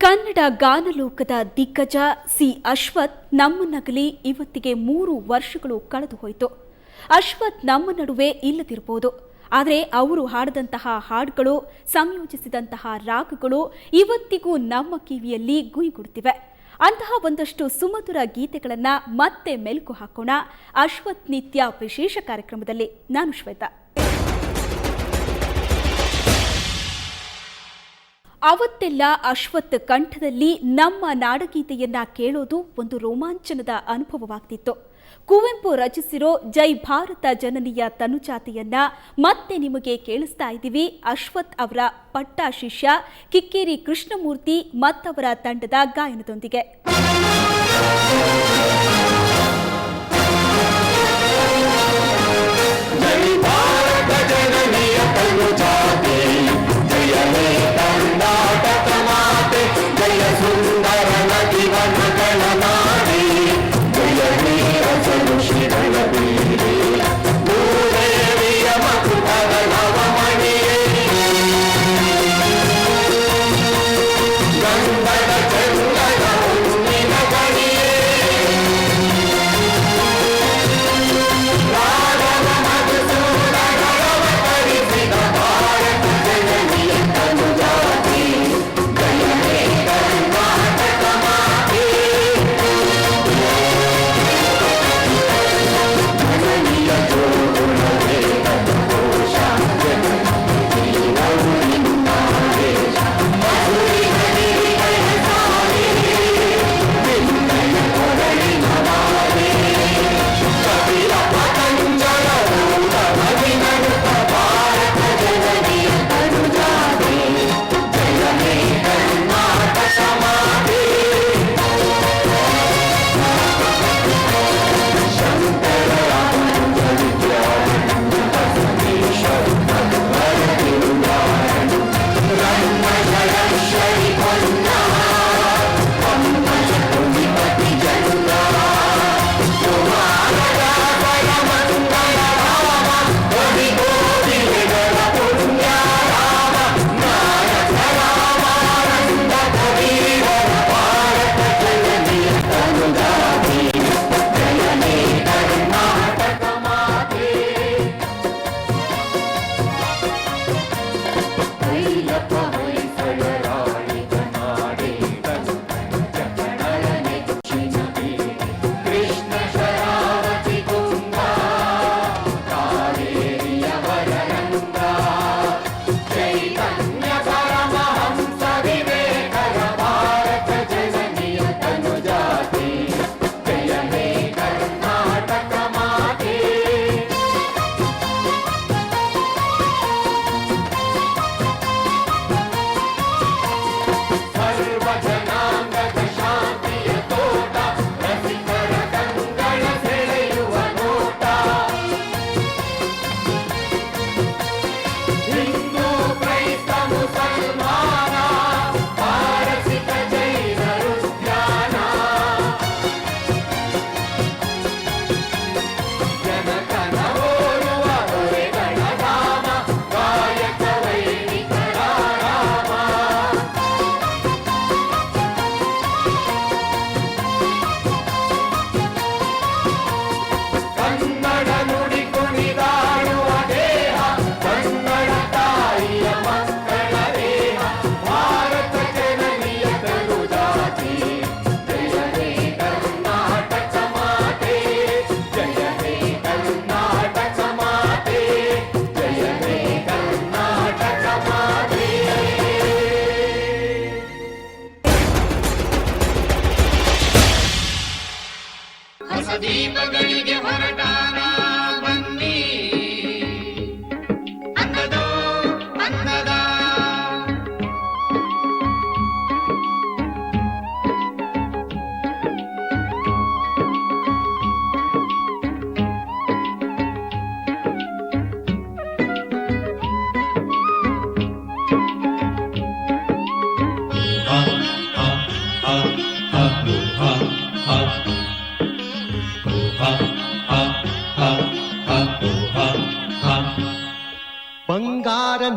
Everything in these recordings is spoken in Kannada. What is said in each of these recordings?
ಕನ್ನಡ ಗಾನಲೋಕದ ದಿಗ್ಗಜ ಸಿ ಅಶ್ವಥ್ ನಮ್ಮನ್ನಗಲಿ ಇವತ್ತಿಗೆ 3 ವರ್ಷಗಳು ಕಳೆದು ಹೋಯಿತು. ಅಶ್ವಥ್ ನಮ್ಮ ನಡುವೆ ಇಲ್ಲದಿರಬಹುದು, ಆದರೆ ಅವರು ಹಾಡಿದಂತಹ ಹಾಡುಗಳು, ಸಂಯೋಜಿಸಿದಂತಹ ರಾಗಗಳು ಇವತ್ತಿಗೂ ನಮ್ಮ ಕಿವಿಯಲ್ಲಿ ಗುಯಿಗುಡುತ್ತಿವೆ. ಅಂತಹ ಒಂದಷ್ಟು ಸುಮಧುರ ಗೀತೆಗಳನ್ನು ಮತ್ತೆ ಮೆಲುಕು ಹಾಕೋಣ ಅಶ್ವಥ್ ನಿತ್ಯ ವಿಶೇಷ ಕಾರ್ಯಕ್ರಮದಲ್ಲಿ. ನಾನು ಶ್ವೇತಾ. ಅವತ್ತೆಲ್ಲ ಅಶ್ವಥ್ ಕಂಠದಲ್ಲಿ ನಮ್ಮ ನಾಡಗೀತೆಯನ್ನ ಕೇಳೋದು ಒಂದು ರೋಮಾಂಚನದ ಅನುಭವವಾಗ್ತಿತ್ತು. ಕುವೆಂಪು ರಚಿಸಿರೋ ಜೈ ಭಾರತ ಜನನಿಯ ತನುಜಾತೆಯನ್ನ ಮತ್ತೆ ನಿಮಗೆ ಕೇಳಿಸ್ತಾ ಇದ್ದೀವಿ ಅಶ್ವಥ್ ಅವರ ಪಟ್ಟ ಶಿಷ್ಯ ಕಿಕ್ಕೇರಿ ಕೃಷ್ಣಮೂರ್ತಿ ಮತ್ತವರ ತಂಡದ ಗಾಯನದೊಂದಿಗೆ.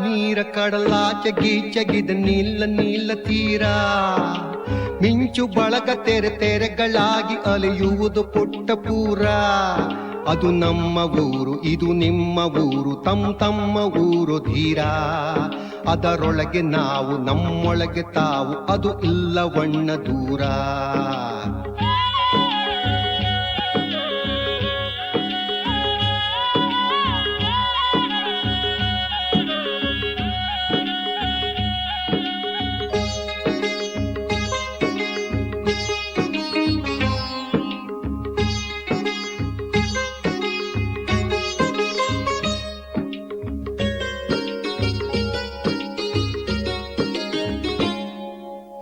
ನೀರ ಕಡಲಾಚೆ ಗೀಚಗಿದ ನೀಲ ನೀಲ ತೀರ ಮಿಂಚು ಬಳಗ ತೆರೆ ತೆರೆಗಳಾಗಿ ಅಲೆಯುವುದು ಪುಟ್ಟ ಪೂರ ಅದು ನಮ್ಮ ಊರು ಇದು ನಿಮ್ಮ ಊರು ತಮ್ಮ ಊರು ಧೀರ ಅದರೊಳಗೆ ನಾವು ನಮ್ಮೊಳಗೆ ತಾವು ಅದು ಇಲ್ಲವಣ್ಣ ದೂರ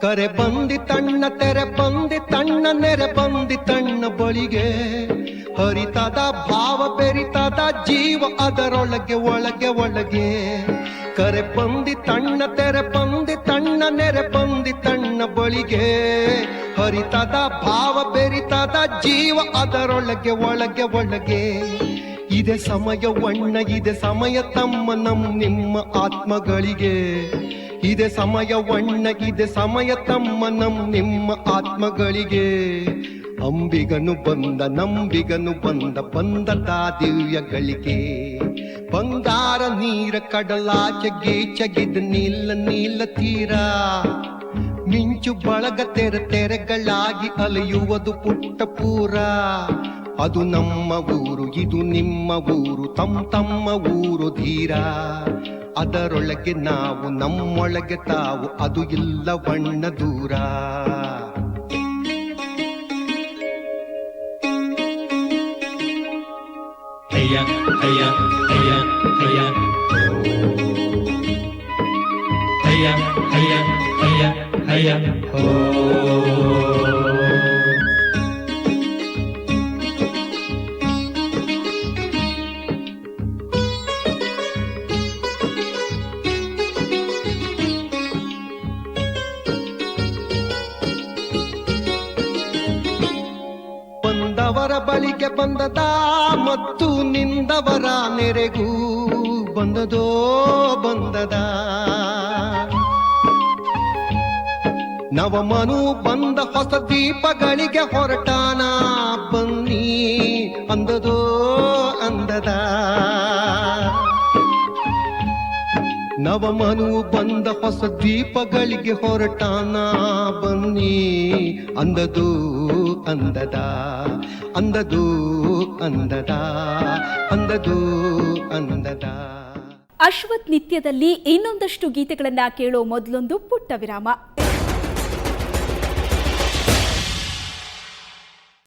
ಕರೆ ಬಂದಿ ತಣ್ಣ ತೆರೆ ಬಂದಿ ತಣ್ಣ ನೆರೆ ಬಂದಿ ತಣ್ಣ ಬಳಿಗೆ ಹರಿತದ ಭಾವ ಬೆರಿತದ ಜೀವ ಅದರೊಳಗೆ ಒಳಗೆ ಒಳಗೆ ಕರೆ ಬಂದಿ ತಣ್ಣ ತೆರೆ ಬಂದಿ ತಣ್ಣ ನೆರೆ ಬಂದಿ ತಣ್ಣ ಬಳಿಗೆ ಹರಿತದ ಭಾವ ಬೆರಿತದ ಜೀವ ಅದರೊಳಗೆ ಒಳಗೆ ಒಳಗೆ ಇದೆ ಸಮಯ ವಣ್ಣ ಇದೆ ಸಮಯ ತಮ್ಮ ನಿಮ್ಮ ಆತ್ಮಗಳಿಗೆ ಇದೆ ಸಮಯ ವಣ್ಣ ಇದೆ ಸಮಯ ತಮ್ಮ ನಿಮ್ಮ ಆತ್ಮಗಳಿಗೆ ಅಂಬಿಗನು ಬಂದ ನಂಬಿಗನು ಬಂದ ದಿವ್ಯಗಳಿಗೆ ಬಂಗಾರ ನೀರ ಕಡಲಾಚೆ ಗೀಚಗಿದ ನೀಲ ನೀಲ ತೀರ ಮಿಂಚು ಬಳಗ ತೆರೆ ತೆರೆಗಳಾಗಿ ಅಲೆಯುವುದು ಪುಟ್ಟ ಪೂರ ಅದು ನಮ್ಮ ಊರು ಇದು ನಿಮ್ಮ ಊರು ತಮ್ಮ ಊರು ಧೀರ ಅದರೊಳಗೆ ನಾವು ನಮ್ಮೊಳಗೆ ತಾವು ಅದು ಇಲ್ಲ ಬಣ್ಣ ದೂರ ಹಯ್ಯ ಹಯ್ಯ ಹಯ್ಯ ಹಯ್ಯ ಹಯ್ಯ ಹಯ್ಯ ಹಯ್ಯ ಹಯ್ಯ ಹೋ ಬಂದವರ ಬಳಿಗೆ ಬಂದದ ಮತ್ತು ನಿಂದವರ ನೆರೆಗೂ ಬಂದದೋ ಬಂದದ ನವಮನು ಬಂದ ಹೊಸ ದೀಪಗಳಿಗೆ ಹೊರಟಾನ ಬನ್ನಿ ಅಂದದೋ ಅಂದದ ನವಮನು ಬಂದ ಹೊಸ ದೀಪಗಳಿಗೆ ಹೊರಟಾನ ಬನ್ನಿ ಅಂದದು ಅಂದದ ಅಂದದು ಅಂದದ ಅಂದದು ಅಂದದ. ಅಶ್ವಥ್ ನಿತ್ಯದಲ್ಲಿ ಇನ್ನೊಂದಷ್ಟು ಗೀತೆಗಳನ್ನ ಕೇಳೋ ಮೊದಲೊಂದು ಪುಟ್ಟ ವಿರಾಮ.